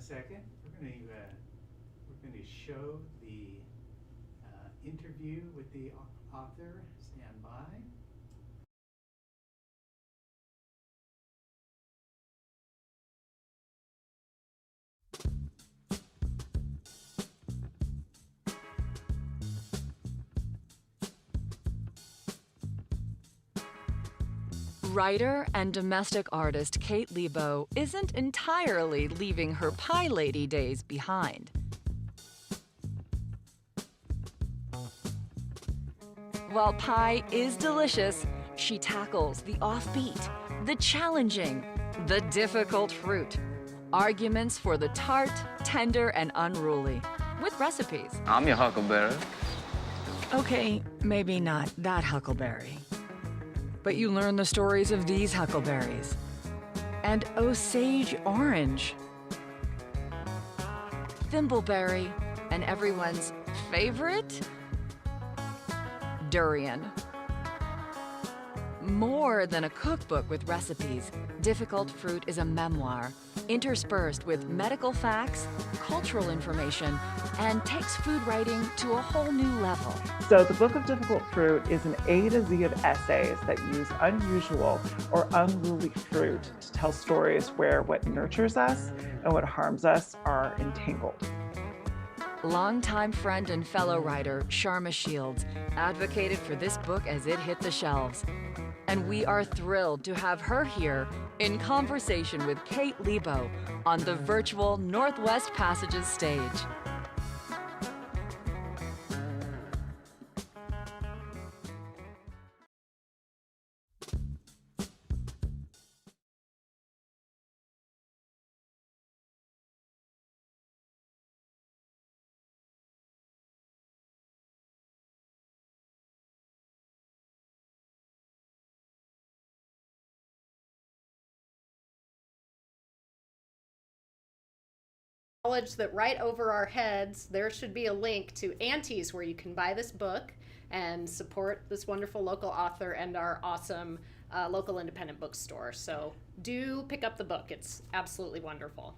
a second. We're going to show the interview with the author. Stand by. Writer and domestic artist Kate Lebo isn't entirely leaving her pie lady days behind. While pie is delicious, she tackles the offbeat, the challenging, the difficult fruit. Arguments for the tart, tender, and unruly, with recipes. I'm your huckleberry. Okay, maybe not that huckleberry. But you learn the stories of these huckleberries. And Osage orange. Thimbleberry, and everyone's favorite? Durian. More than a cookbook with recipes, Difficult Fruit is a memoir, interspersed with medical facts, cultural information, and takes food writing to a whole new level. So the Book of Difficult Fruit is an A to Z of essays that use unusual or unruly fruit to tell stories where what nurtures us and what harms us are entangled. Longtime friend and fellow writer Sharma Shields advocated for this book as it hit the shelves. And we are thrilled to have her here in conversation with Kate Lebo on the virtual Northwest Passages stage. Knowledge that right over our heads there should be a link to Auntie's where you can buy this book and support this wonderful local author and our awesome local independent bookstore. So do pick up the book. It's absolutely wonderful.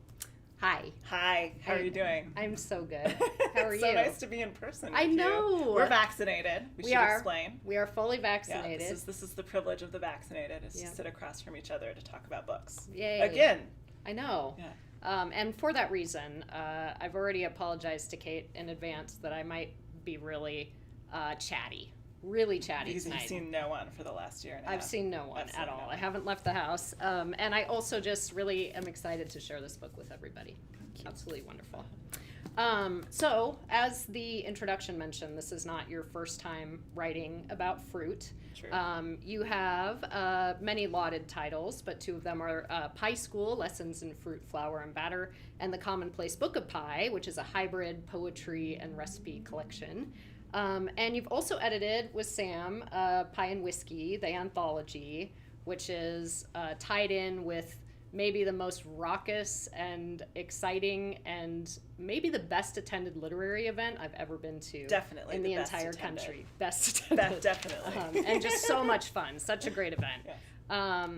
Hi. Hi. How are you doing? I'm so good. How are So you? nice to be in person with I know. you. We're vaccinated. We should explain. We are fully vaccinated. Yeah, this is the privilege of the vaccinated, is Yeah. to sit across from each other to talk about books. Yay. Again. I know. Yeah. And for that reason, I've already apologized to Kate in advance that I might be really chatty Because tonight. you've seen no one for the last year and a half. I've seen no one Absolutely at all. no one. I haven't left the house. And I also just really am excited to share this book with everybody. Absolutely wonderful. So, as the introduction mentioned, this is not your first time writing about fruit. True. You have many lauded titles, but two of them are Pie School, Lessons in Fruit, Flour, and Batter, and The Commonplace Book of Pie, which is a hybrid poetry and recipe collection. And you've also edited with Sam Pie and Whiskey, the anthology, which is tied in with maybe the most raucous and exciting and maybe the best attended literary event I've ever been to. Definitely in the the best entire attended. country. Best attended. Definitely. And just so much fun. Such a great event. Yeah.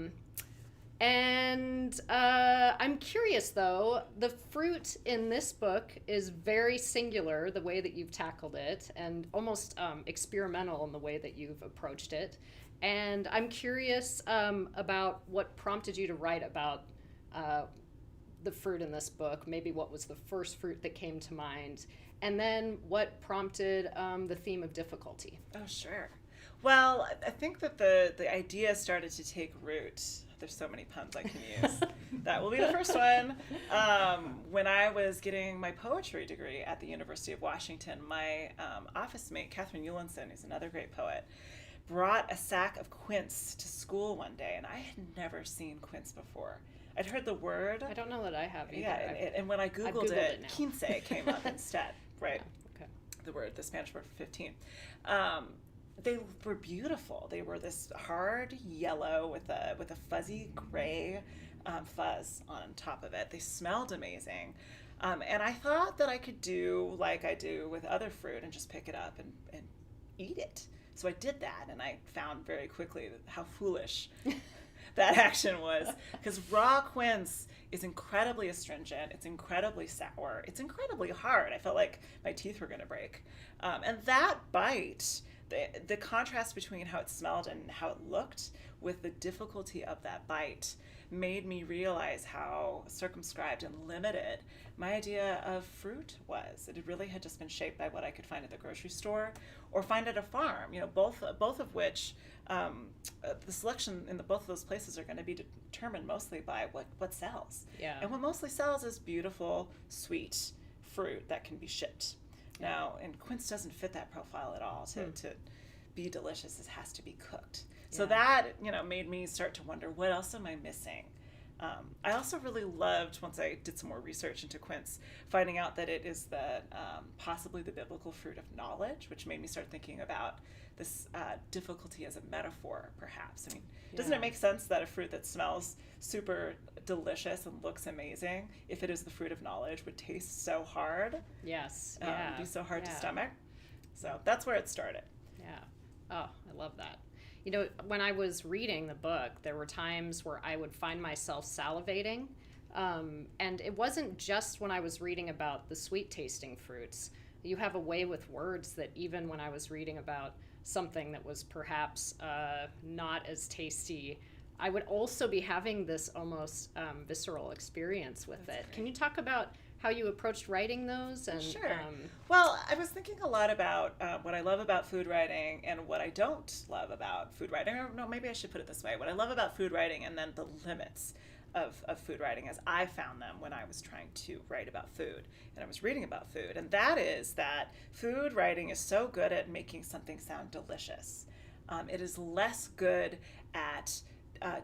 I'm curious though, the fruit in this book is very singular, the way that you've tackled it, and almost experimental in the way that you've approached it. And I'm curious about what prompted you to write about the fruit in this book, maybe what was the first fruit that came to mind, and then what prompted the theme of difficulty. Oh, sure. Well, I think that the idea started to take root. There's so many puns I can use. That will be the first one. When I was getting my poetry degree at the University of Washington, my office mate, Catherine Eulenson, who's another great poet, brought a sack of quince to school one day, and I had never seen quince before. I'd heard the word. I don't know that I have either. Yeah, and when I Googled it quince came up instead, right? Okay. The Spanish word for 15. They were beautiful. They were this hard yellow with a fuzzy gray fuzz on top of it. They smelled amazing. And I thought that I could do like I do with other fruit and just pick it up and eat it. So I did that, and I found very quickly how foolish that action was, because raw quince is incredibly astringent, it's incredibly sour, it's incredibly hard. I felt like my teeth were going to break. And that bite, the contrast between how it smelled and how it looked with the difficulty of that bite made me realize how circumscribed and limited my idea of fruit was. It really had just been shaped by what I could find at the grocery store or find at a farm, both of which the selection in both of those places are going to be determined mostly by what sells. Yeah. And what mostly sells is beautiful, sweet fruit that can be shipped. Yeah. Now, and quince doesn't fit that profile at all. To be delicious, it has to be cooked. So that, made me start to wonder, what else am I missing? I also really loved, once I did some more research into quince, finding out that it is possibly the biblical fruit of knowledge, which made me start thinking about this difficulty as a metaphor, perhaps. I mean, doesn't it make sense that a fruit that smells super delicious and looks amazing, if it is the fruit of knowledge, would taste so hard? Yes. Be so hard to stomach. So that's where it started. Yeah. Oh, I love that. When I was reading the book, there were times where I would find myself salivating. And it wasn't just when I was reading about the sweet tasting fruits. You have a way with words that even when I was reading about something that was perhaps not as tasty, I would also be having this almost visceral experience with it. Can you talk about how you approached writing those? And Sure. Well, I was thinking a lot about what I love about food writing and what I don't love about food writing. Or no, maybe I should put it this way. What I love about food writing and then the limits of food writing as I found them when I was trying to write about food and I was reading about food. And that is that food writing is so good at making something sound delicious. It is less good at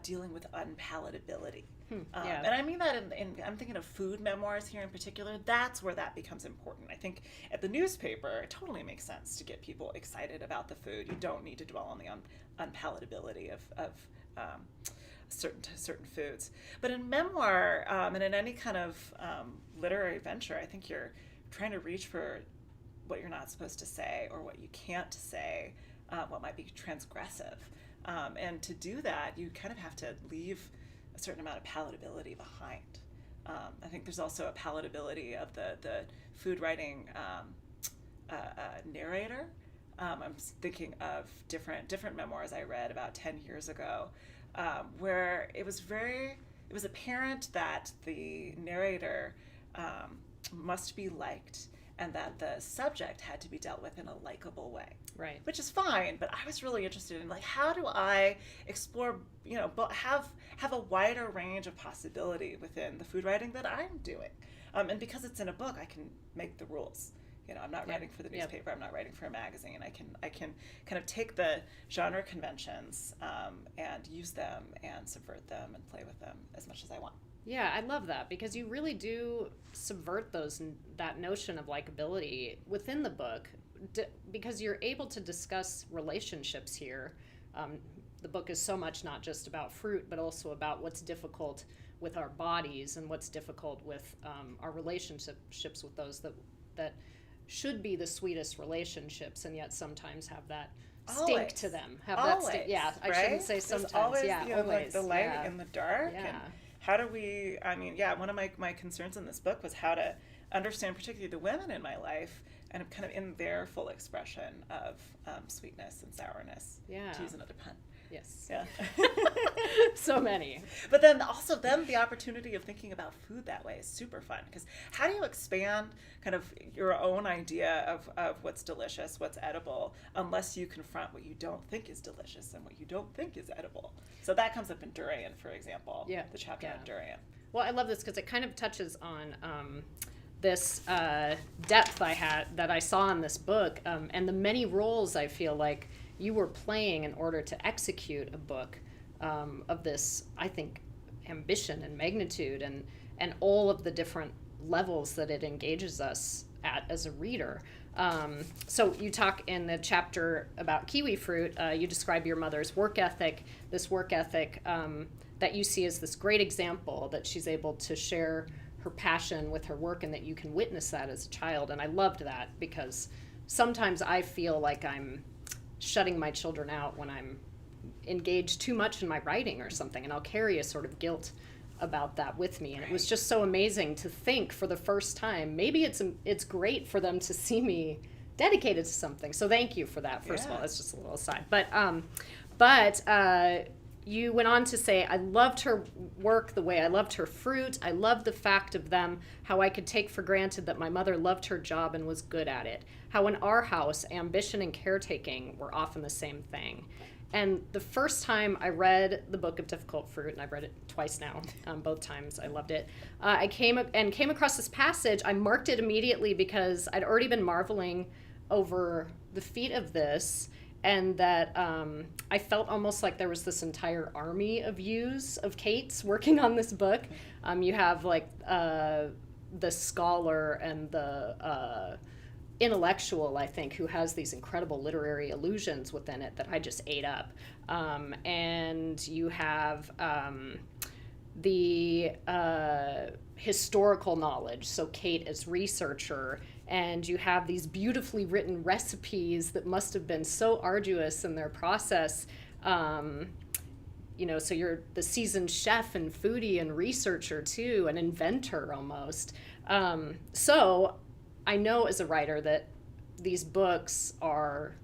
dealing with unpalatability. And I mean that I'm thinking of food memoirs here in particular. That's where that becomes important. I think at the newspaper, it totally makes sense to get people excited about the food. You don't need to dwell on the unpalatability of certain foods. But in memoir and in any kind of literary venture, I think you're trying to reach for what you're not supposed to say or what you can't say, what might be transgressive. And to do that, you kind of have to leave a certain amount of palatability behind. I think there's also a palatability of the food writing narrator. I'm thinking of different memoirs I read about 10 years ago, where it was apparent that the narrator must be liked and that the subject had to be dealt with in a likable way. Right. Which is fine, but I was really interested in how do I explore, have a wider range of possibility within the food writing that I'm doing. And because it's in a book, I can make the rules. I'm not writing for the newspaper, I'm not writing for a magazine. I can kind of take the genre conventions and use them and subvert them and play with them as much as I want. Yeah, I love that because you really do subvert that notion of likability within the book because you're able to discuss relationships here. The book is so much not just about fruit, but also about what's difficult with our bodies and what's difficult with our relationships with those that should be the sweetest relationships and yet sometimes have that stink to them. I shouldn't say sometimes. Always, always. Like the light in the dark. Yeah. And how do we, one of my concerns in this book was how to understand particularly the women in my life and kind of in their full expression of sweetness and sourness, to use another pun. Yes. Yeah. So many. But then also the opportunity of thinking about food that way is super fun because how do you expand kind of your own idea of what's delicious, what's edible, unless you confront what you don't think is delicious and what you don't think is edible. So that comes up in Durian, for example, the chapter on Durian. Well, I love this because it kind of touches on this depth that I saw in this book and the many roles I feel like you were playing in order to execute a book of this, I think, ambition and magnitude and all of the different levels that it engages us at as a reader. So you talk in the chapter about kiwi fruit, you describe your mother's work ethic, this work ethic that you see as this great example that she's able to share her passion with her work and that you can witness that as a child. And I loved that because sometimes I feel like I'm shutting my children out when I'm engage too much in my writing or something, and I'll carry a sort of guilt about that with me. And it was just so amazing to think for the first time, maybe it's great for them to see me dedicated to something. So thank you for that. First of all, that's just a little aside. But you went on to say, I loved her work the way I loved her fruit. I loved the fact of them, how I could take for granted that my mother loved her job and was good at it. How in our house, ambition and caretaking were often the same thing. And the first time I read the Book of Difficult Fruit, and I've read it twice now, both times I loved it, I came across this passage. I marked it immediately because I'd already been marveling over the feat of this, and that I felt almost like there was this entire army of yous, of Kates, working on this book. You have like the scholar and the intellectual, I think, who has these incredible literary allusions within it that I just ate up. And you have the historical knowledge, so Kate as researcher, and you have these beautifully written recipes that must have been so arduous in their process. So you're the seasoned chef and foodie and researcher too, an inventor almost. So I know as a writer that these books are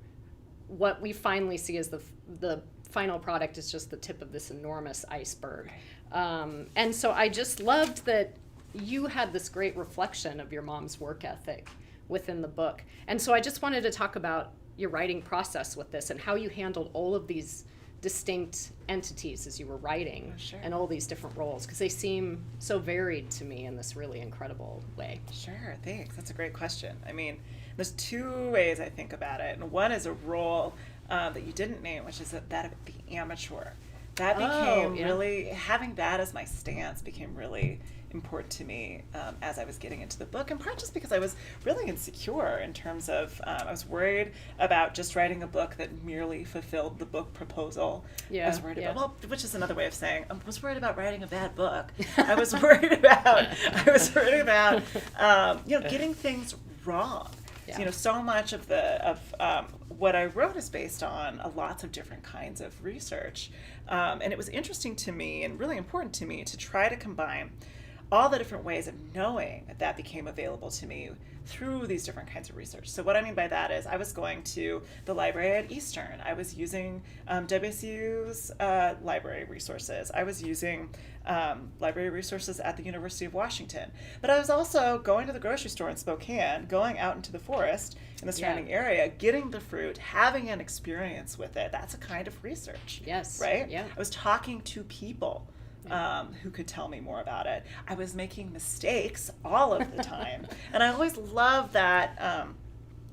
what we finally see as the final product is just the tip of this enormous iceberg. And so I just loved that you had this great reflection of your mom's work ethic within the book. And so I just wanted to talk about your writing process with this and how you handled all of these distinct entities as you were writing. Sure. And all these different roles, because they seem so varied to me in this really incredible way. Sure, thanks. That's a great question. I mean, there's two ways I think about it. And one is a role that you didn't name, which is that of the amateur. That became really, having that as my stance became really important to me as I was getting into the book, in part just because I was really insecure in terms of, I was worried about just writing a book that merely fulfilled the book proposal. I was worried about, well, which is another way of saying, I was worried about writing a bad book. I was worried about, getting things wrong. Yeah. So much of what I wrote is based on lots of different kinds of research. And it was interesting to me and really important to me to try to combine all the different ways of knowing that became available to me through these different kinds of research. So what I mean by that is I was going to the library at Eastern. I was using WSU's library resources. I was using library resources at the University of Washington. But I was also going to the grocery store in Spokane, going out into the forest in the surrounding area, getting the fruit, having an experience with it. That's a kind of research. Yes. Right? Yeah. I was talking to people who could tell me more about it. I was making mistakes all of the time. And I always love that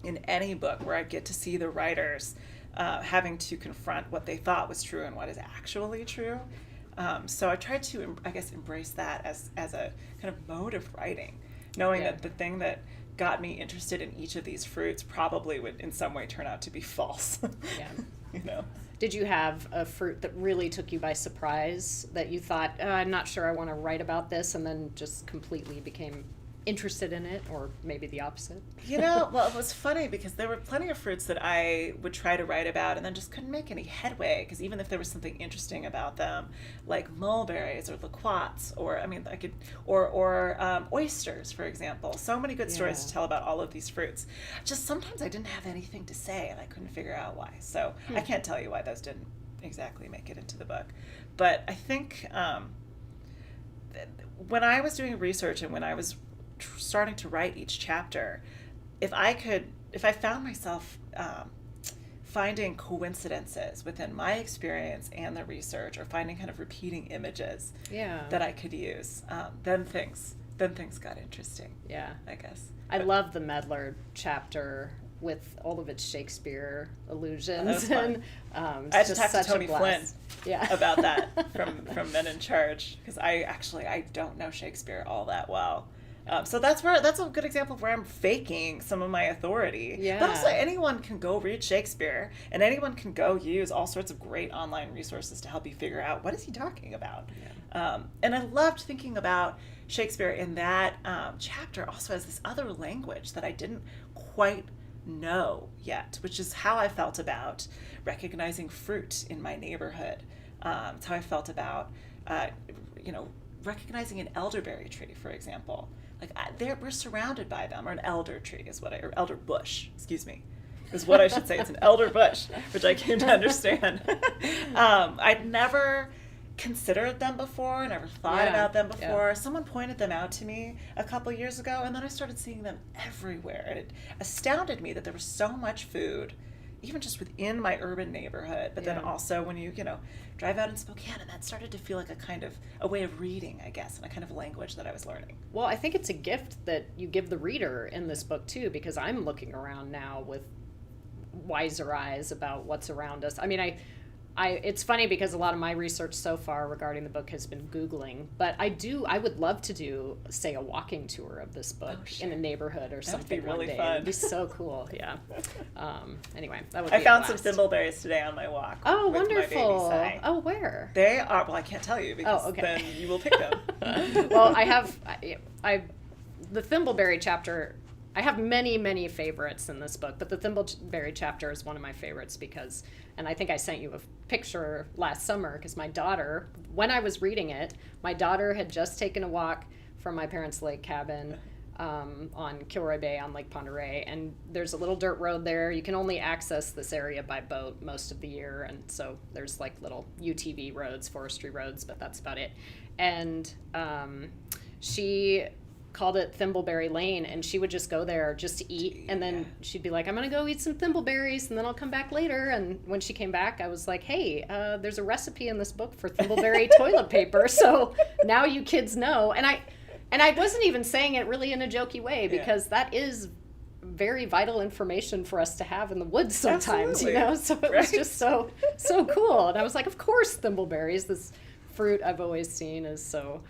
in any book where I get to see the writers having to confront what they thought was true and what is actually true. So I tried to, I guess, embrace that as a kind of mode of writing, knowing that the thing that got me interested in each of these fruits probably would in some way turn out to be false. Did you have a fruit that really took you by surprise that you thought, I'm not sure I want to write about this, and then just completely became interested in it, or maybe the opposite? Well, it was funny because there were plenty of fruits that I would try to write about and then just couldn't make any headway, because even if there was something interesting about them, like mulberries or loquats, or oysters, for example. So many good stories to tell about all of these fruits. Just sometimes I didn't have anything to say and I couldn't figure out why. So I can't tell you why those didn't exactly make it into the book. But I think when I was doing research and when I was starting to write each chapter, if I found myself finding coincidences within my experience and the research, or finding kind of repeating images that I could use, then things got interesting. I guess. I love the Medlar chapter with all of its Shakespeare allusions. And I had to talk to Tony Flynn about that from Men in Charge, because I don't know Shakespeare all that well. So that's a good example of where I'm faking some of my authority. But also anyone can go read Shakespeare, and anyone can go use all sorts of great online resources to help you figure out what is he talking about. And I loved thinking about Shakespeare in that chapter also as this other language that I didn't quite know yet, which is how I felt about recognizing fruit in my neighborhood. It's how I felt about, recognizing an elderberry tree, for example. Like we're surrounded by them, or an elder tree is or elder bush, excuse me, is what I should say. It's an elder bush, which I came to understand. I'd never considered them before, never thought about them before. Someone pointed them out to me a couple years ago, and then I started seeing them everywhere. And it astounded me that there was so much food, even just within my urban neighborhood, but then also when you drive out in Spokane, and that started to feel like a way of reading, I guess, and a kind of language that I was learning. Well, I think it's a gift that you give the reader in this book too, because I'm looking around now with wiser eyes about what's around us. I mean, it's funny because a lot of my research so far regarding the book has been Googling, but I would love to do, say, a walking tour of this book in a neighborhood or something. That'd be really one day. fun. It'd be so cool, yeah. Anyway, that would I be found a some blast. thimbleberries today on my walk. Oh, with wonderful. My baby Sai. Oh, where? They are, well, I can't tell you because then you will pick them. Well, the thimbleberry chapter, I have many, many favorites in this book, but the thimbleberry chapter is one of my favorites because, and I think I sent you a picture last summer because my daughter, when I was reading it, my daughter had just taken a walk from my parents' lake cabin on Kilroy Bay on Lake Ponderay, and there's a little dirt road there. You can only access this area by boat most of the year, and so there's like little UTV roads, forestry roads, but that's about it. And she called it Thimbleberry Lane, and she would just go there just to eat, and then she'd be like, I'm gonna go eat some thimbleberries and then I'll come back later. And when she came back, I was like, hey, there's a recipe in this book for thimbleberry toilet paper, so now you kids know. And I wasn't even saying it really in a jokey way, because that is very vital information for us to have in the woods sometimes. Absolutely. So it was just so cool. And I was like, of course thimbleberries, this fruit I've always seen, is so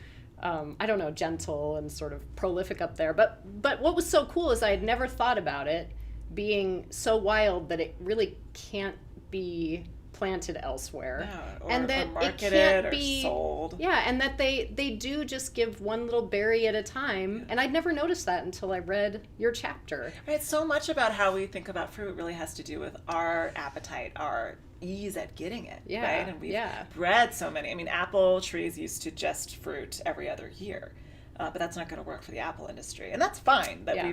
I don't know, gentle and sort of prolific up there. But what was so cool is I had never thought about it being so wild that it really can't be planted elsewhere. No, and that or marketed it can't or be sold. Yeah, and that they do just give one little berry at a time. And I'd never noticed that until I read your chapter. Right, so much about how we think about fruit really has to do with our appetite, our ease at getting it, right? And we've bred so many. I mean, apple trees used to just fruit every other year, but that's not going to work for the apple industry, and that's fine. That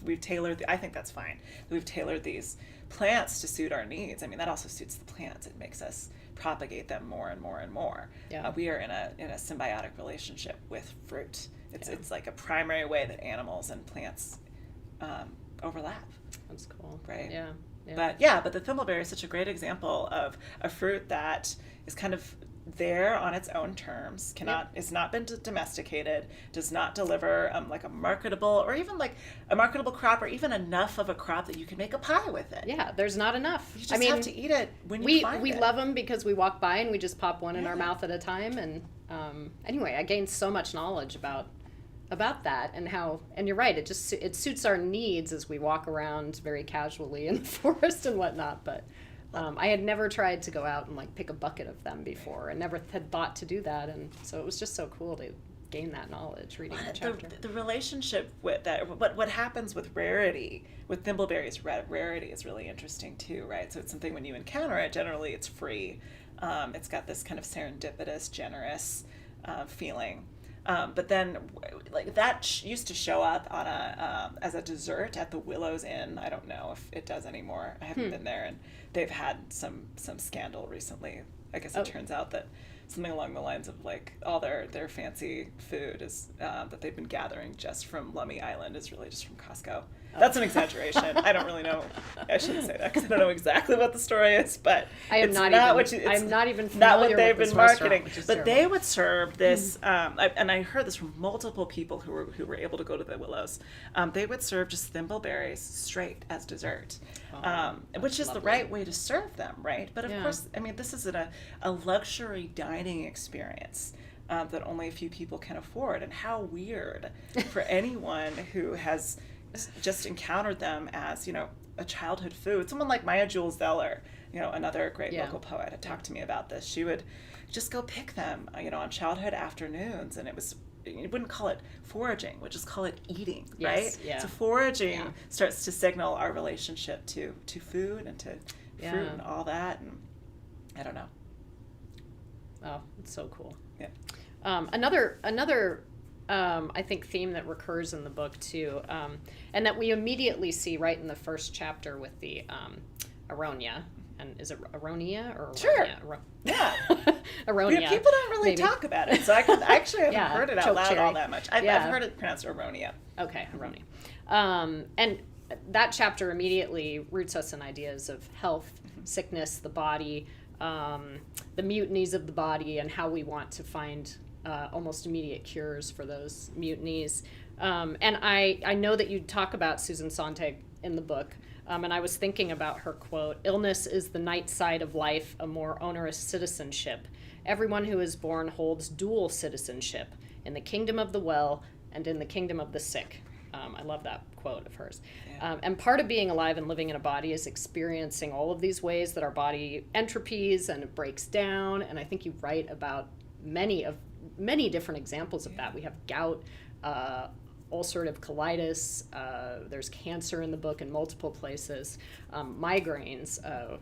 we've tailored. I think that's fine. That we've tailored these plants to suit our needs. I mean, that also suits the plants. It makes us propagate them more and more and more. We are in a symbiotic relationship with fruit. It's like a primary way that animals and plants overlap. That's cool. Right. Yeah. But the thimbleberry is such a great example of a fruit that is kind of there on its own terms, is not been domesticated, does not deliver like a marketable crop, or even enough of a crop that you can make a pie with it. Yeah, there's not enough. You just have to eat it when you find it. We love them because we walk by and we just pop one in our mouth at a time. And anyway, I gained so much knowledge about that and how, and you're right, it suits our needs as we walk around very casually in the forest and whatnot. But I had never tried to go out and like pick a bucket of them before, and never had thought to do that. And so it was just so cool to gain that knowledge reading the chapter. The relationship with that, what happens with rarity, with thimbleberries, rarity is really interesting too, right? So it's something when you encounter it, generally it's free. It's got this kind of serendipitous, generous feeling. But then, like that used to show up on as a dessert at the Willows Inn. I don't know if it does anymore. I haven't been there, and they've had some scandal recently. I guess it turns out that something along the lines of like all their fancy food is that they've been gathering just from Lummi Island is really just from Costco. That's an exaggeration. I don't really know. I shouldn't say that because I don't know exactly what the story is, but I'm not even familiar not what they've with been this marketing. restaurant, But they would serve this, and I heard this from multiple people who were able to go to the Willows. They would serve just thimbleberries straight as dessert, which is lovely. The right way to serve them, right? But of course, I mean, this is a luxury dining experience that only a few people can afford, and how weird for anyone who has just encountered them as, a childhood food. Someone like Maya Jewel Zeller, another great local poet, had talked to me about this. She would just go pick them, on childhood afternoons, and it was you wouldn't call it foraging, we'll just call it eating, Yes, right? yeah. So foraging Yeah. starts to signal our relationship to food and to Yeah. fruit and all that, and I don't know. Oh, it's so cool. Yeah. Another I think theme that recurs in the book too, and that we immediately see right in the first chapter with the aronia. And is it aronia or aronia? Sure. Yeah. Aronia. People don't really maybe. talk about it, so I actually haven't Yeah, heard it out choke loud cherry. all that much. I've Yeah. heard it pronounced aronia. Okay, aronia. And that chapter immediately roots us in ideas of health, sickness, the body, the mutinies of the body, and how we want to find almost immediate cures for those mutinies. And I know that you talk about Susan Sontag in the book, and I was thinking about her quote, "Illness is the night side of life, a more onerous citizenship. Everyone who is born holds dual citizenship, in the kingdom of the well and in the kingdom of the sick." I love that quote of hers. Yeah. And part of being alive and living in a body is experiencing all of these ways that our body entropies and it breaks down. And I think you write about many different examples of that. We have gout, ulcerative colitis, there's cancer in the book in multiple places, migraines,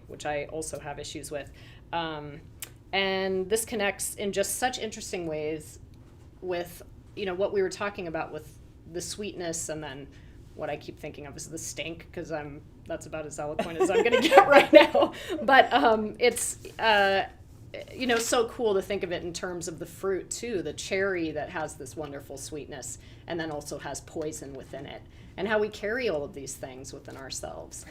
which I also have issues with. And this connects in just such interesting ways with, what we were talking about with the sweetness, and then what I keep thinking of is the stink, because that's about as eloquent as I'm going to get right now. But it's so cool to think of it in terms of the fruit too, the cherry that has this wonderful sweetness and then also has poison within it, and how we carry all of these things within ourselves.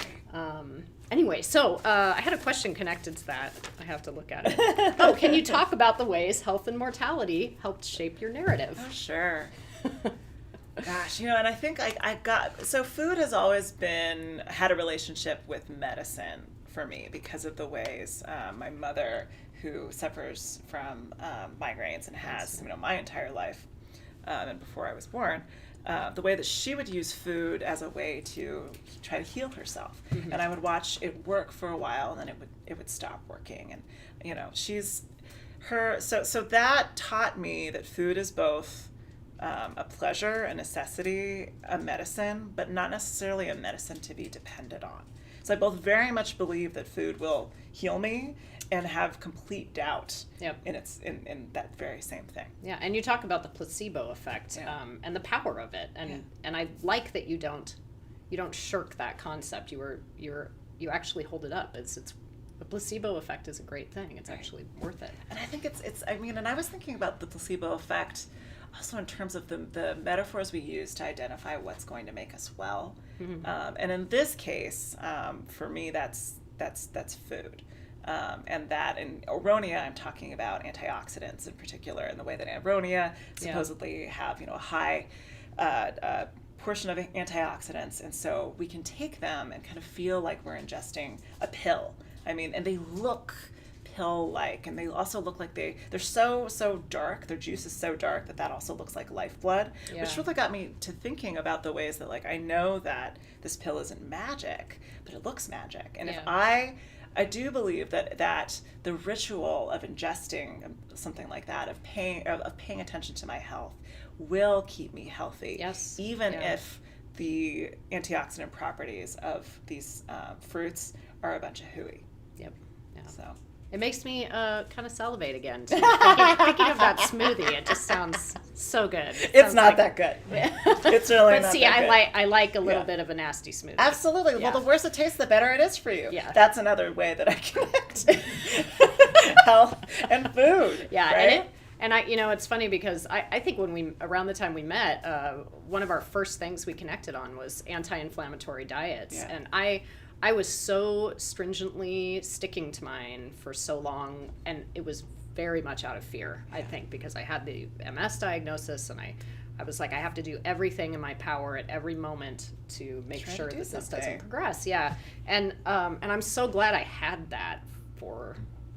Anyway, so I had a question connected to that. I have to look at it. Oh, can you talk about the ways health and mortality helped shape your narrative? Oh, sure. Gosh, and I think so food has always had a relationship with medicine for me because of the ways my mother, who suffers from migraines and has, my entire life, and before I was born, the way that she would use food as a way to try to heal herself. Mm-hmm. And I would watch it work for a while, and then it would stop working. And, so that taught me that food is both a pleasure, a necessity, a medicine, but not necessarily a medicine to be dependent on. So I both very much believe that food will heal me and have complete doubt in that very same thing. Yeah, and you talk about the placebo effect, and the power of it, and I like that you don't shirk that concept. You actually hold it up. It's the placebo effect is a great thing. It's actually worth it. And I think and I was thinking about the placebo effect also in terms of the metaphors we use to identify what's going to make us well. Mm-hmm. And in this case, for me, that's food. And that in aronia, I'm talking about antioxidants in particular, and the way that aronia supposedly have a high portion of antioxidants, and so we can take them and kind of feel like we're ingesting a pill. And they look pill-like, and they also look like they're so dark. Their juice is so dark that also looks like lifeblood, which really got me to thinking about the ways that I know that this pill isn't magic, but it looks magic. And if I do believe that the ritual of ingesting something like that, of paying attention to my health, will keep me healthy. Yes. Even if the antioxidant properties of these fruits are a bunch of hooey. Yep. Yeah. So it makes me kind of salivate again. Thinking of that smoothie, it just sounds so good. It's not that good. It's really but not see, that good. I like a little bit of a nasty smoothie. Absolutely. Yeah. Well, the worse it tastes, the better it is for you. Yeah. That's another way that I connect health and food. Yeah, right? and it's funny because I think around the time we met, one of our first things we connected on was anti-inflammatory diets, and I was so stringently sticking to mine for so long, and it was very much out of fear, I think, because I had the MS diagnosis, and I was like, I have to do everything in my power at every moment to make sure that this doesn't progress. Yeah, and I'm so glad I had that for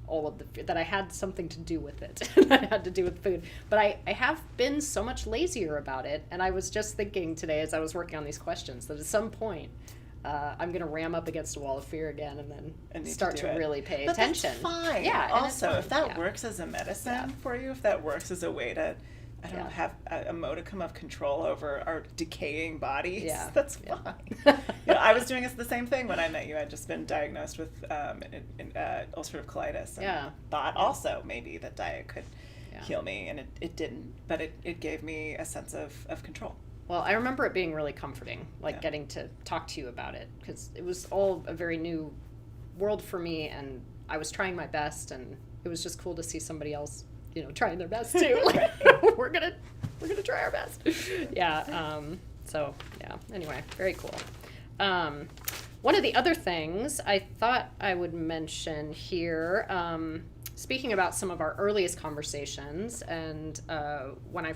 all of that I had something to do with it, and I had to do with food. But I have been so much lazier about it, and I was just thinking today as I was working on these questions that at some point, I'm going to ram up against a wall of fear again and then start to really pay attention. That's fine. Yeah. Also, if that works as a medicine for you, if that works as a way to I don't have a modicum of control over our decaying bodies. Yeah. That's Yeah. fine. I was doing the same thing when I met you. I'd just been diagnosed with ulcerative colitis. And thought also maybe that diet could heal me, and it didn't. But it gave me a sense of control. Well, I remember it being really comforting, getting to talk to you about it, because it was all a very new world for me, and I was trying my best, and it was just cool to see somebody else, trying their best too. Like, we're gonna try our best. So anyway, very cool. One of the other things I thought I would mention here, speaking about some of our earliest conversations, and when I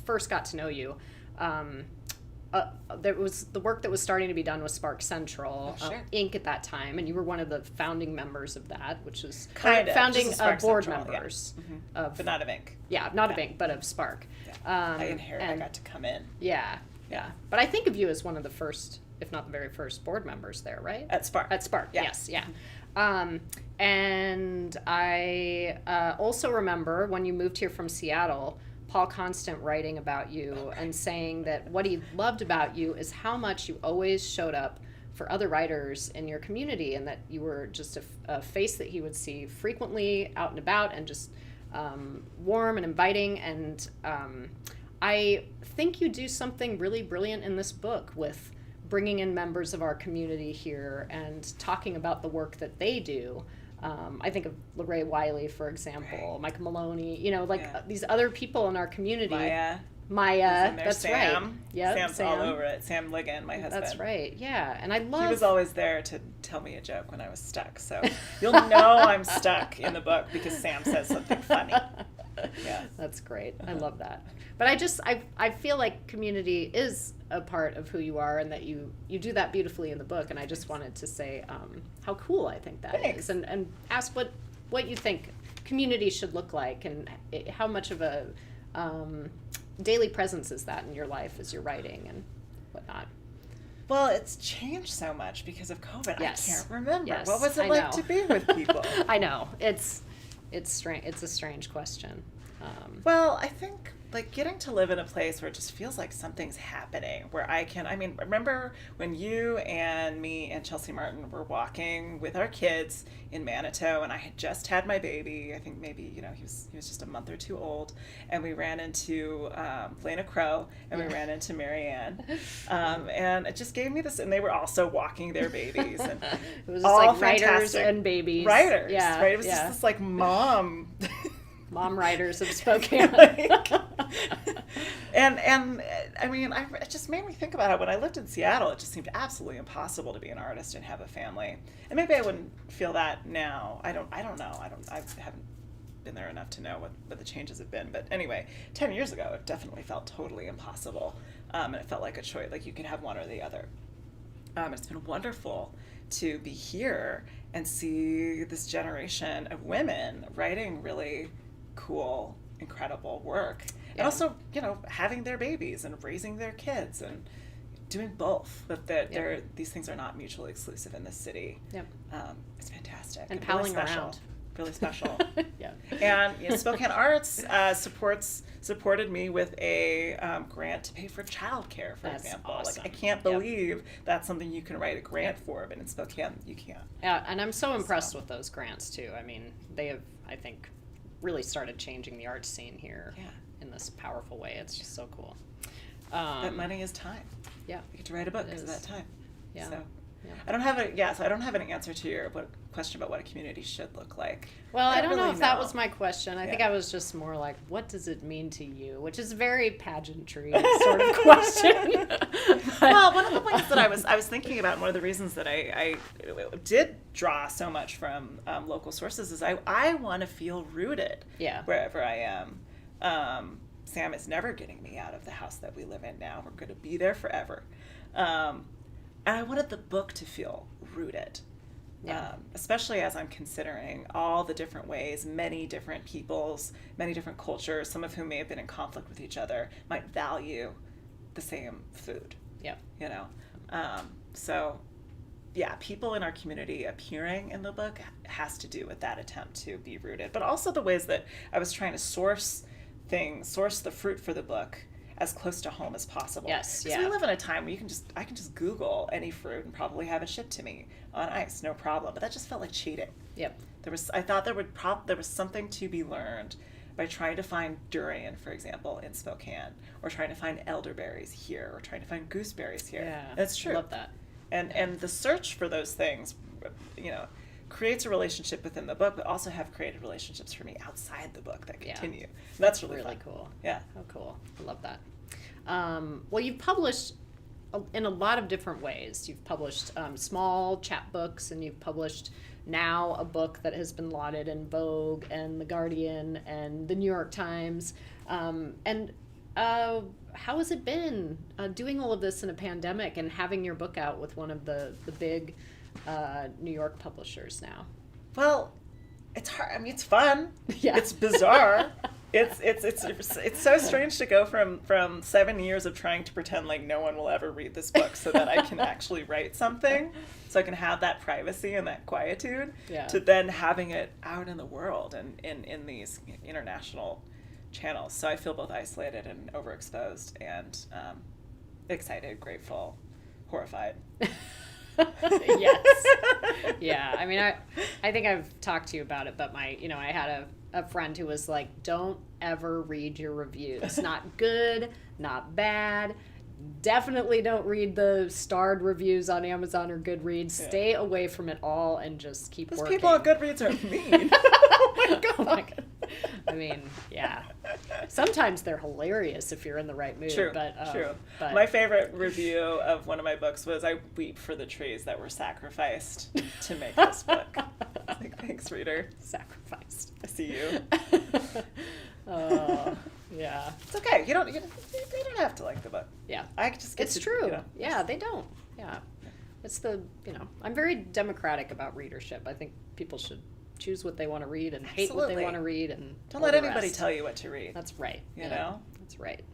first got to know you, there was the work that was starting to be done with Spark Central Inc. at that time, and you were one of the founding members of that, which was founding board Central, members but not of Inc. Yeah, not of Inc., but of Spark. I inherited. I got to come in. Yeah. But I think of you as one of the first, if not the very first, board members there, right? At Spark. Yes. And I also remember when you moved here from Seattle, Paul Constant writing about you and saying that what he loved about you is how much you always showed up for other writers in your community, and that you were just a face that he would see frequently out and about, and just warm and inviting. And I think you do something really brilliant in this book with bringing in members of our community here and talking about the work that they do. I think of Lorraine Wiley, for example, Micah Maloney, these other people in our community. Maya, that's Sam. right. Yeah, Sam's all over it. Sam Ligon, my husband. That's right. Yeah, and I love. He was always there to tell me a joke when I was stuck. So you'll know I'm stuck in the book because Sam says something funny. Yeah, that's great. I love that. But I feel like community is a part of who you are, and that you do that beautifully in the book. And I just wanted to say how cool I think that is, and ask what you think community should look like, and how much of a daily presence is that in your life as you're writing and whatnot. Well, it's changed so much because of COVID. Yes. I can't remember. Yes, What was it like to be with people? I know. It's strange. It's a strange question. Well, I think getting to live in a place where it just feels like something's happening, where remember when you and me and Chelsea Martin were walking with our kids in Manitou, and I had just had my baby. I think maybe, he was just a month or two old, and we ran into Lena Crow, and we ran into Marianne, and it just gave me this, and they were also walking their babies, and it was just all like writers and babies. Writers, yeah, right? It was just this mom writers of Spokane. And it just made me think about it. When I lived in Seattle, it just seemed absolutely impossible to be an artist and have a family. And maybe I wouldn't feel that now. I don't know. I haven't been there enough to know what the changes have been. But anyway, 10 years ago, it definitely felt totally impossible. And it felt like a choice, like you can have one or the other. It's been wonderful to be here and see this generation of women writing really cool, incredible work. And also, having their babies and raising their kids and doing both. That these things are not mutually exclusive in this city. Yep. It's fantastic. And palling really special. around. Really special. Yeah. And Spokane Arts supported me with a grant to pay for childcare, for example. Awesome. I can't believe that's something you can write a grant for, but in Spokane you can't. Yeah, and I'm so impressed with those grants too. I mean, they have, I think, really started changing the art scene here in this powerful way. It's just so cool. That money is time. Yeah. You get to write a book because of that time. Yeah. So I don't have an answer to your question about what a community should look like. Well, I don't know if that was my question. I think I was just more like, what does it mean to you? Which is a very pageantry sort of question. Well, one of the things that I was thinking about, and one of the reasons that I did draw so much from local sources is I want to feel rooted wherever I am. Sam is never getting me out of the house that we live in now. We're going to be there forever. And I wanted the book to feel rooted, especially as I'm considering all the different ways many different peoples, many different cultures, some of whom may have been in conflict with each other, might value the same food. Yeah. So, people in our community appearing in the book has to do with that attempt to be rooted, but also the ways that I was trying to source source the fruit for the book as close to home as possible. Yes, Because yeah. we live in a time where I can just Google any fruit and probably have it shipped to me on ice, no problem. But that just felt like cheating. Yep. I thought there was something to be learned by trying to find durian, for example, in Spokane, or trying to find elderberries here, or trying to find gooseberries here. Yeah. That's true. I love that. And the search for those things, creates a relationship within the book, but also have created relationships for me outside the book that continue. And that's really fun. Cool. Yeah. Oh, cool. I love that. Well, you've published in a lot of different ways. You've published small chapbooks, and you've published now a book that has been lauded in Vogue and The Guardian and the New York Times. How has it been doing all of this in a pandemic and having your book out with one of the big New York publishers now? Well, it's hard. I mean, it's fun. Yeah. It's bizarre. It's so strange to go from 7 years of trying to pretend like no one will ever read this book so that I can actually write something, so I can have that privacy and that quietude, to then having it out in the world and in these international channels. So I feel both isolated and overexposed, and excited, grateful, horrified. Yes. Yeah. I mean, I think I've talked to you about it, but I had a friend who was like, don't ever read your reviews. Not good, not bad. Definitely don't read the starred reviews on Amazon or Goodreads. Yeah. Stay away from it all and just keep Those working. people on Goodreads are mean. Oh my God. I mean, yeah. Sometimes they're hilarious if you're in the right mood. True, but, true. But My favorite review of one of my books was, I weep for the trees that were sacrificed to make this book. Like, thanks, reader. sacrificed. I see you. Oh, yeah. It's okay. You don't have to like the book. Yeah. I just get It's to, true. Yeah, they don't. Yeah. It's I'm very democratic about readership. I think people should choose what they want to read and hate what Absolutely. they want to read, and Don't all let the anybody rest. tell you what to read. That's right. You know? That's right.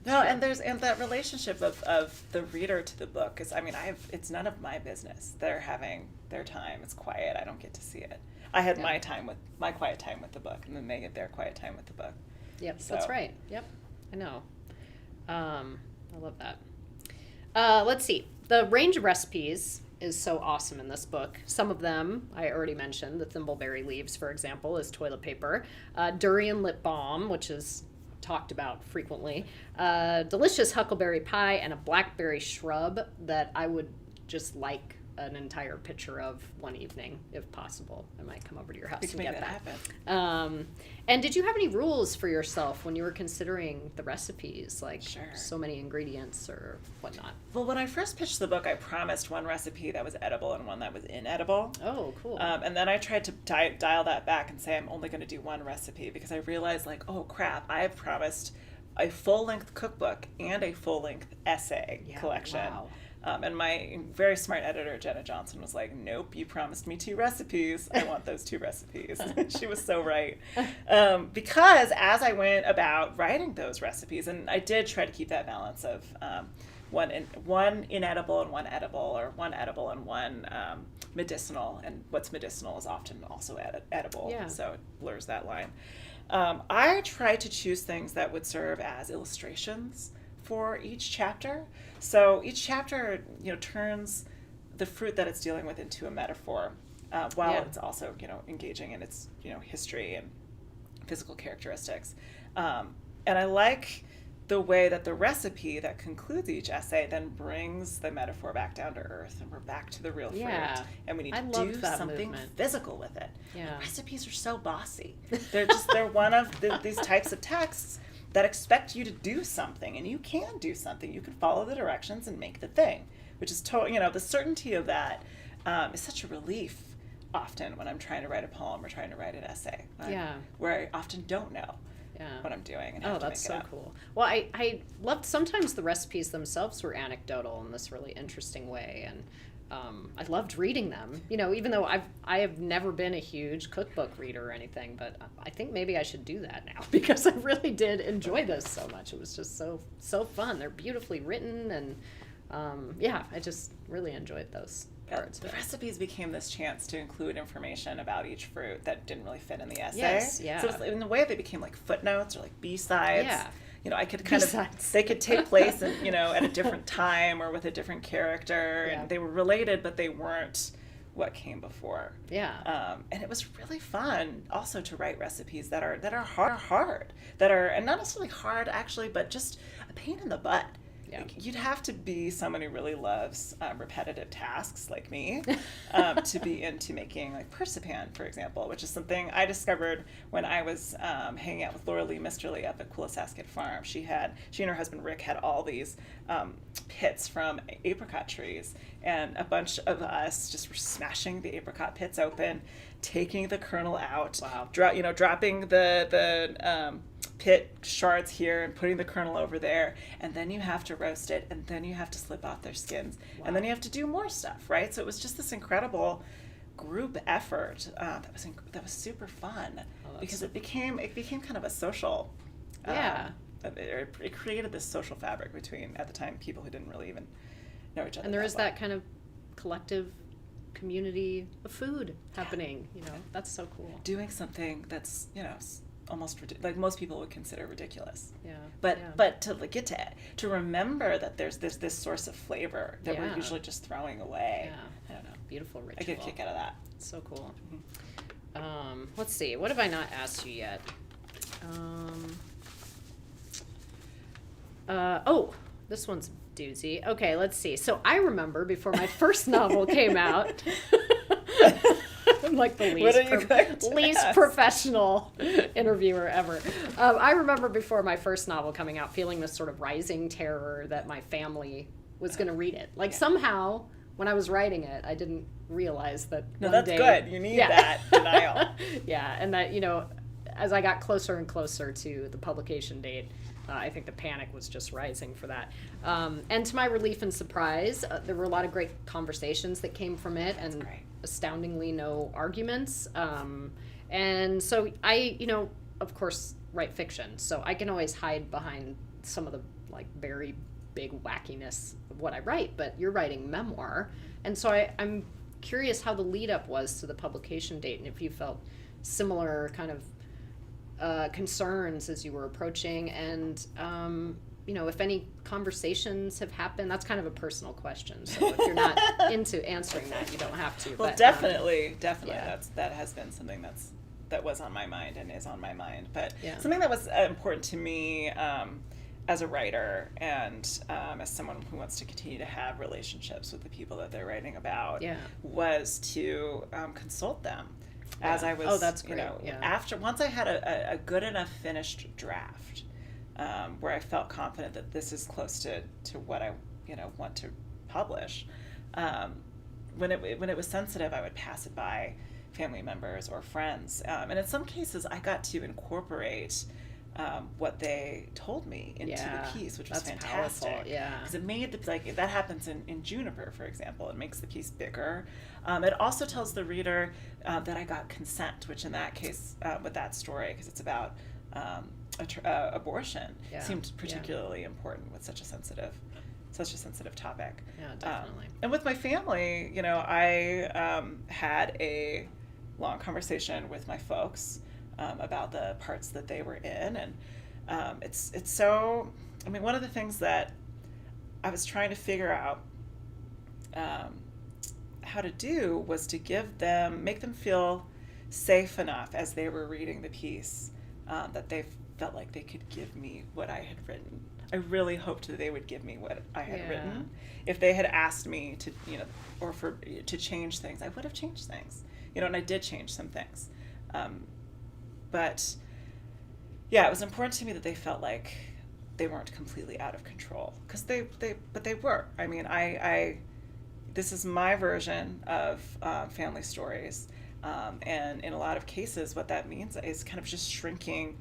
No, and that relationship of the reader to the book is, it's none of my business. They're having their time. It's quiet. I don't get to see it. I had my quiet time with the book, and then they get their quiet time with the book. Yep, So. that's right. Yep, I know. I love that. Let's see. The range of recipes is so awesome in this book. Some of them I already mentioned. The thimbleberry leaves, for example, is toilet paper. Durian lip balm, which is talked about frequently. Delicious huckleberry pie, and a blackberry shrub that I would just like an entire picture of one evening, if possible. I might come over to your house We can and make get that that. happen. And did you have any rules for yourself when you were considering the recipes, like Sure. so many ingredients or whatnot? Well, when I first pitched the book, I promised one recipe that was edible and one that was inedible. Oh, cool. And then I tried to dial that back and say I'm only going to do one recipe, because I realized, like, oh crap, I have promised a full-length cookbook and a full-length essay collection. Wow. And my very smart editor, Jenna Johnson, was like, nope, you promised me 2 recipes. I want those 2 recipes. She was so right. Because as I went about writing those recipes, and I did try to keep that balance of one inedible and one edible, or one edible and one medicinal. And what's medicinal is often also edible. Yeah. So it blurs that line. I tried to choose things that would serve as illustrations for each chapter. So each chapter, turns the fruit that it's dealing with into a metaphor, while it's also, engaging in its, history and physical characteristics. And I like the way that the recipe that concludes each essay then brings the metaphor back down to earth, and we're back to the real fruit. And we need to do something physical with it. Yeah. Recipes are so bossy. They're one of these types of texts that expect you to do something, and you can do something. You can follow the directions and make the thing, which is the certainty of that is such a relief often when I'm trying to write a poem or trying to write an essay. Where I often don't know what I'm doing and have to make that's it so up. cool. Well, I loved sometimes the recipes themselves were anecdotal in this really interesting way, and I loved reading them. Even though I have never been a huge cookbook reader or anything, but I think maybe I should do that now, because I really did enjoy this so much. It was just so fun. They're beautifully written, and I just really enjoyed those. parts the of it. recipes became this chance to include information about each fruit that didn't really fit in the essay. Yes, yeah. So in a way, they became like footnotes or like B-sides. Yeah. You know, I could kind B-sides. of, they could take place in, you know, at a different time or with a different character, Yeah. and they were related, but they weren't what came before. Yeah. And it was really fun also to write recipes that are hard, that are, and not necessarily hard actually, but just a pain in the butt. Yeah. Like, you'd have to be someone who really loves repetitive tasks like me to be into making like persipan, for example, which is something I discovered when I was hanging out with Laura Lee Misterly up at Quillisasket Farm. She and her husband Rick had all these pits from apricot trees, and a bunch of us just were smashing the apricot pits open, taking the kernel out, Wow. Dropping the pit shards here and putting the kernel over there, and then you have to roast it, and then you have to slip off their skins, and then you have to do more stuff, right? So it was just this incredible group effort that was super fun because it became kind of a social. Yeah. It created this social fabric between, at the time, people who didn't really even know each other. And there is well. that kind of collective community of food happening. You know, that's so cool. Doing something that's, you know, almost like most people would consider ridiculous. Yeah. But yeah. but to like, get to remember that there's this source of flavor that we're Yeah. usually just throwing away. Yeah. I don't know. Beautiful ritual. I get a kick out of that. So cool. Let's see. What have I not asked you yet? This one's a doozy. Okay, let's see. So I remember before my first novel came out. I'm like the What are you going to least ask? professional interviewer ever. I remember before my first novel coming out feeling this sort of rising terror that my family was going to read it. Like somehow when I was writing it, I didn't realize that No, one that's day, good. You need that denial. Yeah, and that, you know, as I got closer and closer to the publication date, I think the panic was just rising for that. And to my relief and surprise, there were a lot of great conversations that came from it, and great. astoundingly no arguments. And so I, you know, of course, write fiction, so I can always hide behind some of the like very big wackiness of what I write, but you're writing memoir. And so I'm curious how the lead up was to the publication date, and if you felt similar kind of concerns as you were approaching, and you know, if any conversations have happened. That's kind of a personal question, so if you're not into answering that, you don't have to. Well, but, definitely, yeah. that has been something that was on my mind and is on my mind. But Yeah. something that was important to me as a writer and as someone who wants to continue to have relationships with the people that they're writing about, Yeah. was to consult them. As Yeah. I was, Oh, that's great. you know, Yeah. once I had a good enough finished draft, where I felt confident that this is close to what I, you know, want to publish. When it was sensitive, I would pass it by family members or friends, and in some cases, I got to incorporate what they told me into Yeah, the piece, which was that's fantastic. powerful, yeah. Because it made that happens in Juniper, for example. It makes the piece bigger. It also tells the reader that I got consent, which in that case, with that story, because it's about abortion, Yeah, seemed yeah. particularly important with such a sensitive topic. Yeah, definitely. And with my family, you know, I had a long conversation with my folks about the parts that they were in, and it's so. I mean, one of the things that I was trying to figure out how to do was to make them feel safe enough as they were reading the piece that they felt like they could give me what I had written. I really hoped that they would give me what I had Yeah. written. If they had asked me to, you know, or to change things, I would have changed things, you know, and I did change some things. But yeah, it was important to me that they felt like they weren't completely out of control, because they were. I mean, this is my version of family stories, and in a lot of cases, what that means is kind of just shrinking,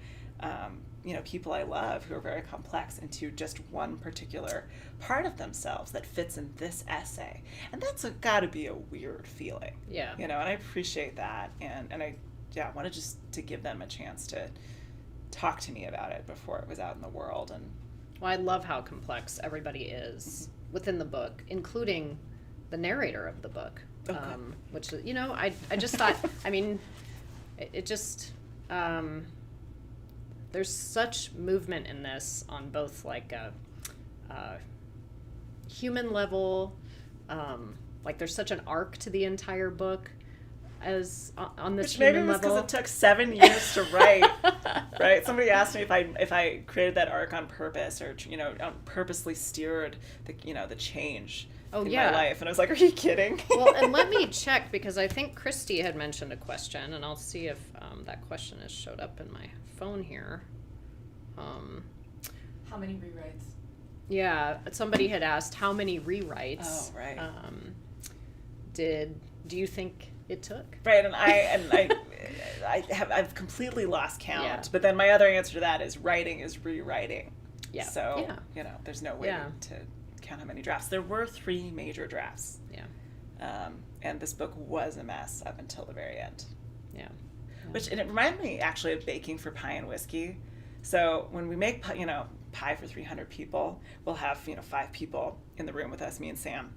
you know, people I love who are very complex into just one particular part of themselves that fits in this essay, and that's got to be a weird feeling. Yeah. You know, and I appreciate that, and I wanted just to give them a chance to talk to me about it before it was out in the world. And Well, I love how complex everybody is within the book, including the narrator of the book, Okay. which, you know, I just thought, I mean, it just, there's such movement in this on both like a human level, like there's such an arc to the entire book as on this Which maybe human it was level. because it took 7 years to write, right? Somebody asked me if I created that arc on purpose or, you know, purposely steered the change in yeah. my life. And I was like, are you kidding? Well, and let me check, because I think Christy had mentioned a question, and I'll see if that question has showed up in my phone here. How many rewrites? Yeah, somebody had asked how many rewrites. Oh, right. Do you think it took? Right, and I've completely lost count. Yeah. But then my other answer to that is writing is rewriting. Yeah. So, Yeah. you know, there's no way Yeah. to count how many drafts. There were 3 major drafts. Yeah. And this book was a mess up until the very end. Yeah. And it reminded me actually of baking for pie and whiskey. So when we make, pie for 300 people, we'll have, 5 people in the room with us, me and Sam,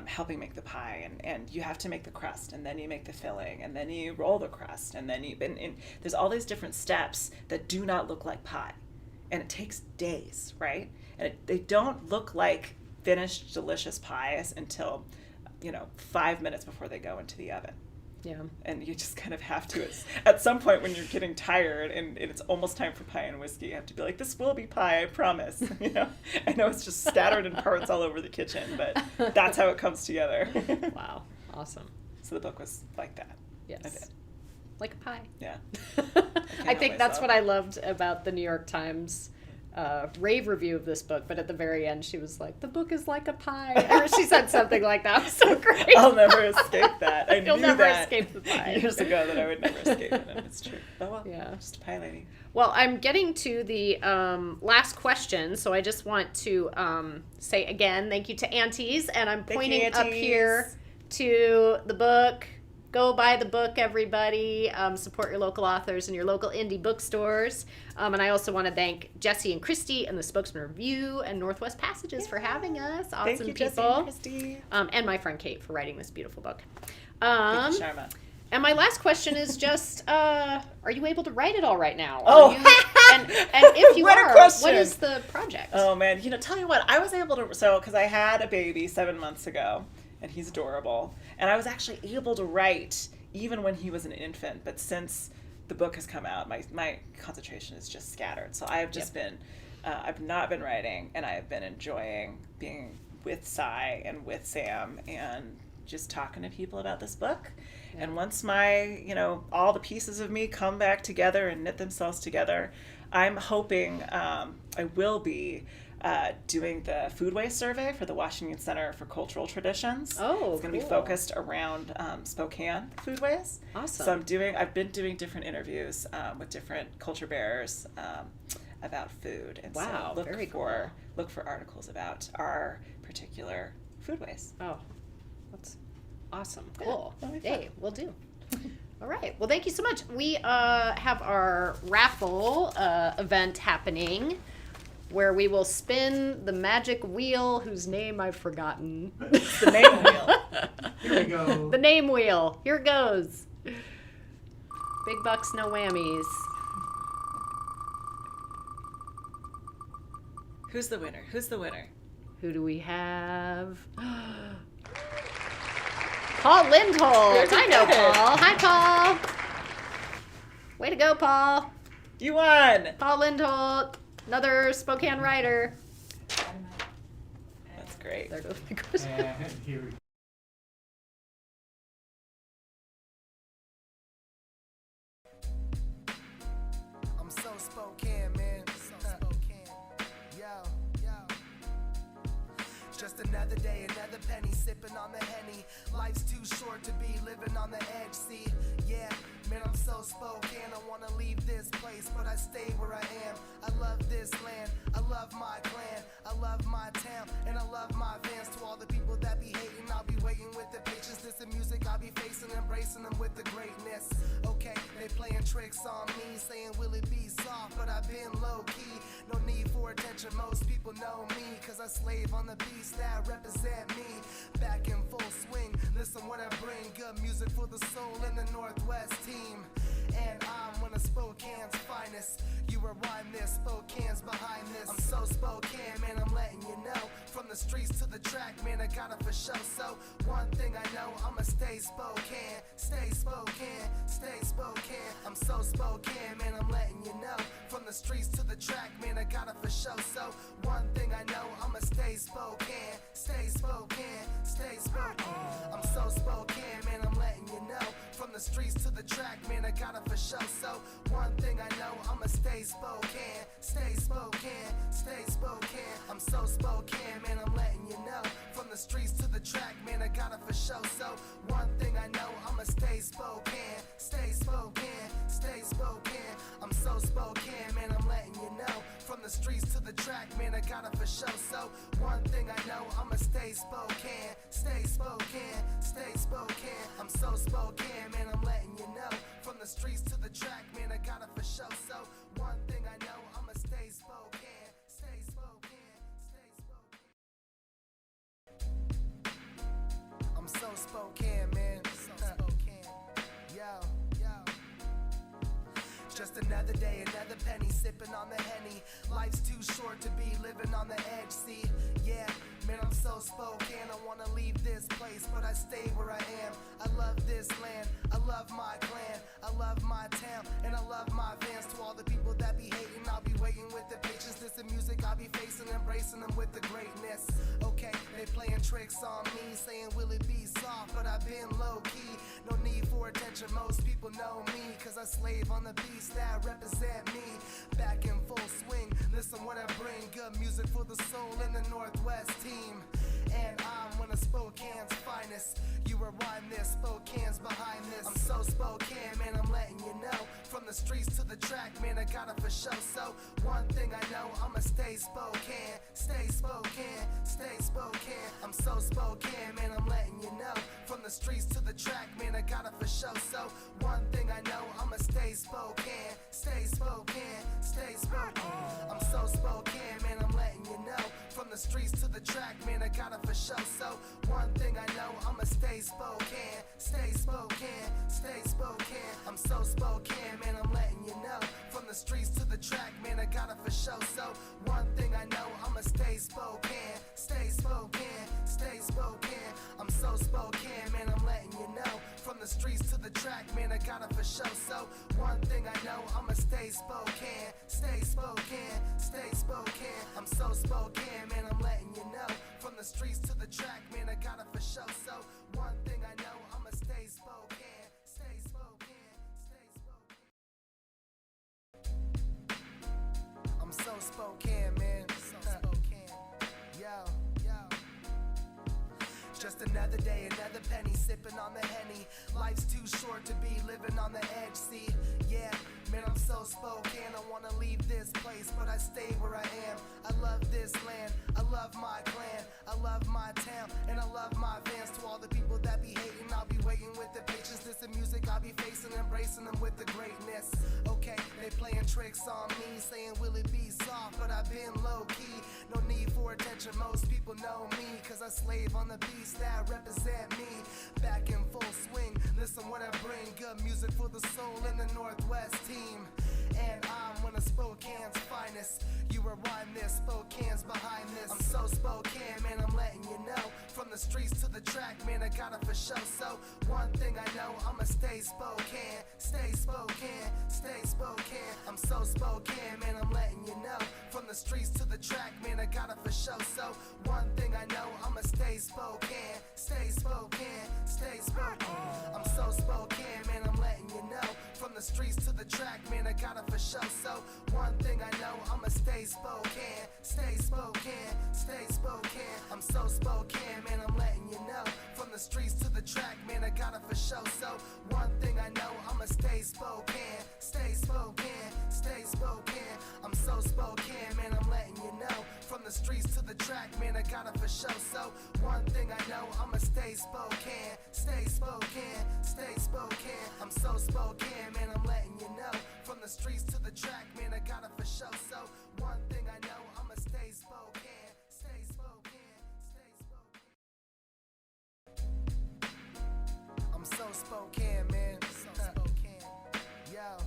helping make the pie. And you have to make the crust, and then you make the filling, and then you roll the crust, and then and there's all these different steps that do not look like pie. And it takes days, right? And they don't look like finished, delicious pies until, 5 minutes before they go into the oven. Yeah. And you just kind of have to, at some point when you're getting tired and it's almost time for pie and whiskey, you have to be like, this will be pie, I promise. I know it's just scattered in parts all over the kitchen, but that's how it comes together. Wow. Awesome. So the book was like that. Yes. I did. Like a pie. Yeah. I think that's myself. what I loved about the New York Times rave review of this book, but at the very end she was like, the book is like a pie. Or she said something like that. It was so great. I'll never escape that. I You'll knew never that escape the pie. years ago that I would never escape it, and it's true. Oh well, Yeah. just a pie lady. Well, I'm getting to the last question, so I just want to say again, thank you to Aunties, and I'm Thank you, pointing up Aunties. here to the book. Go buy the book, everybody. Support your local authors and your local indie bookstores. And I also want to thank Jesse and Christy and the Spokesman-Review and Northwest Passages for having us. Awesome Thank you, people. Jesse and Christy. And my friend Kate for writing this beautiful book. Thank you, Sharma. And my last question is just, are you able to write it all right now? Oh. And if you What a are, question. what is the project? Oh man, tell you what, I was able to, because I had a baby 7 months ago, and he's adorable, and I was actually able to write even when he was an infant, but since the book has come out, my concentration is just scattered. So I have just been, I've not been writing, and I have been enjoying being with Cy and with Sam and just talking to people about this book. Yeah. And once my, all the pieces of me come back together and knit themselves together, I'm hoping I will be doing the food waste survey for the Washington Center for Cultural Traditions. Oh, it's going to be cool. focused around Spokane food waste. Awesome. So I've been doing different interviews with different culture bearers about food. And Wow, so very look for articles about our particular food waste. Oh, that's awesome. Yeah, Cool. that'll be fun. Hey, we'll do. All right. Well, thank you so much. We have our raffle event happening where we will spin the magic wheel whose name I've forgotten. It's the name wheel. Here we go. The name wheel. Here it goes. Big bucks, no whammies. Who's the winner? Who's the winner? Who do we have? Paul Lindholt. I know Paul. Hi, Paul. Way to go, Paul. You won! Paul Lindholt, another Spokane writer. That's great. There goes my question. And here we go. I'm so Spokane, man. So Spokane. Yo. It's just another day, another penny, sipping on the Henny. Life's too short to be living on the edge, see? Yeah, man, I'm so Spokane. I wanna leave this place, but I stay where I am. I love this land, I love my clan. I love my town, and I love my fans. To all the people that be hating, I'll be waiting with the patience. This is music I'll be facing, embracing them with the greatness. Okay, they playing tricks on me, saying will it be soft, but I've been low-key. No need for attention, most people know me, cause I slave on the beats that represent me. Back in full swing, listen what I bring, good music for the soul in the Northwest team. And I'm one of Spokane's finest. You rewind this, Spokane's behind this. I'm so Spokane, man, I'm letting you know. From the streets to the track, man, I got it for show. So one thing I know, I'ma stay Spokane, stay Spokane, stay Spokane. I'm so Spokane, man, I'm letting you know. From the streets to the track, man, I got it for show. So one thing I know, I'ma stay Spokane, stay Spokane, stay Spokane. I'm so Spokane, man, I'm letting you know. From the streets to the track, man, I got it for show. So one thing I know, I'ma stay Spokane, stay Spokane, stay Spokane. I'm so Spokane, man, I'm letting you know. From the streets to the track, man, I got it for show. So one thing I know, I'ma stay Spokane, stay Spokane, stay Spokane. I'm so Spokane, man, I'm letting you know. From the streets to the track, man, I got it for show. So one thing I know, I'ma stay Spokane, stay Spokane, stay Spokane. I'm so Spokane, man, I'm letting you know. From the streets to the track, man, I got it for show. So one thing I know, I'ma stay Spokane, stay Spokane, stay Spokane. I'm so Spokane, man. So Spokane. Yo, yo. Just another day, another penny, sipping on the Henny. Life's too short to be living on the edge, see? Yeah, man, I'm so Spokane. I wanna leave this place, but I stay where I am. I love this land, I love my clan, I love my town, and I love my fans. To all the people that be hating, I'll be waiting with the patience. This is music I'll be facing, embracing them with the greatness. Okay, they playing tricks on me, saying will it be soft, but I've been low-key. No need for attention, most people know me, cause I slave on the beats that represent me. Back in full swing, listen what I bring, good music for the soul in the Northwest team. And I'm one of Spokane's finest. You rewind this, Spokane's behind this. I'm so Spokane, man, I'm letting you know. From the streets to the track, man, I got it for show. So one thing I know, I'ma stay Spokane, stay Spokane, stay Spokane. I'm so Spokane, man, I'm letting you know. From the streets to the track, man, I got it for show. So one thing I know, I'ma stay Spokane, stay Spokane, stay Spokane. I'm so Spokane, man, I'm letting you know. From the streets to the track, man, I got it for show. So one thing I know, I'ma stay Spokane, stay Spokane, stay Spokane. I'm so Spokane, man, I'm letting you know. From the streets to the track, man, I got it for show. So one thing I know, I'ma stay Spokane, stay Spokane, stay Spokane. I'm so Spokane, man, I'm letting you know. From the streets to the track, man, I got it for show. So one thing I know, I'ma stay Spokane, stay Spokane, stay Spokane. I'm so Spokane, man, I'm letting you know. From the streets to the track, man, I got it for show. So one thing I know, I'ma stay Spokane, stay Spokane, stay Spokane. I'm so Spokane, man. So Spokane. Yo, yo. Just another day, another penny, sipping on the Henny. Life's too short to be living on the edge, see? Yeah, man, I'm so Spokane. I wanna leave this place, but I stay where I am. I love this land, I love my clan, I love my town, and I love my fans. To all the people that be hating, I'll be waiting with the patience. This is music I'll be facing, embracing them with the greatness. Okay, they playing tricks on me, saying will it be soft, but I've been low-key. No need for attention, most people know me, cause I slave on the beats that represent me. Back in full swing, listen what I bring, good music for the soul in the Northwest team. And I'm one of Spokane's finest. You rewind this, Spokane's behind this. I'm so Spokane, man, I'm letting you know. From the streets to the track, man, I got it for show. So one thing I know, I'ma stay Spokane, stay Spokane, stay Spokane. I'm so Spokane, man, I'm letting you know. From the streets to the track, man, I got it for show. So one thing I know, I'ma stay Spokane, stay Spokane, stay Spokane. I'm so Spokane, man, I'm letting you know. From the streets to the track, man, I got it for show. So one thing I know, I'ma stay Spokane, stay Spokane, stay Spokane. I'm so Spokane, man, I'm letting you know. From the streets to the track, man, I got it for show. So one thing I know, I'ma stay Spokane, stay Spokane, stay Spokane. I'm so Spokane, man, I'm letting you know. From the streets to the track, man, I got it for show. So one thing I know, I'ma stay Spokane, stay Spokane, stay Spokane. I'm so Spokane, man, I'm letting you know. From the streets to the track, man, I got it for show. So one thing I know, I'ma stay Spokane, stay Spokane, stay Spokane. I'm so Spokane, man. So Spokane. Yo.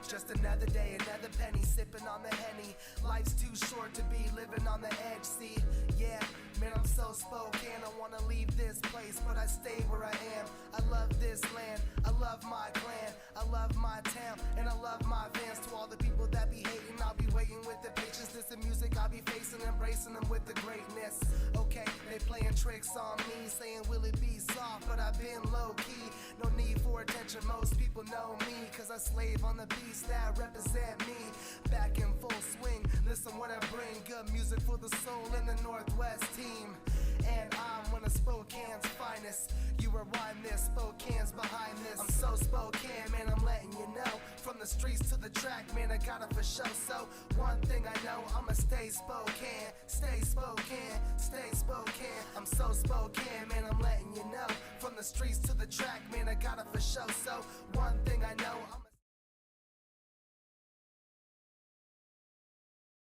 Just another day, another penny, sipping on the Henny. Life's too short to be living on the edge, see? Yeah, man, I'm so Spokane. I wanna leave this place, but I stay where I am. I love this land, I love my clan, I love my town, and I love my fans. To all the people that be hating, I'll be waiting with the patience. This is music I'll be facing, embracing them with the greatness. Okay, they playing tricks on me, saying will it be soft, but I've been low-key. No need for attention, most people know me, cause I slave on the beats that represent me. Back in full swing, listen what I bring, good music for the soul in the Northwest team. And I'm one of Spokane's finest. You rewind this, Spokane's behind this. I'm so Spokane, man, I'm letting you know. From the streets to the track, man, I got it for show. So one thing I know, I'ma stay Spokane, stay Spokane, stay Spokane. I'm so Spokane, man, I'm letting you know. From the streets to the track, man, I got it for show. So one thing I know,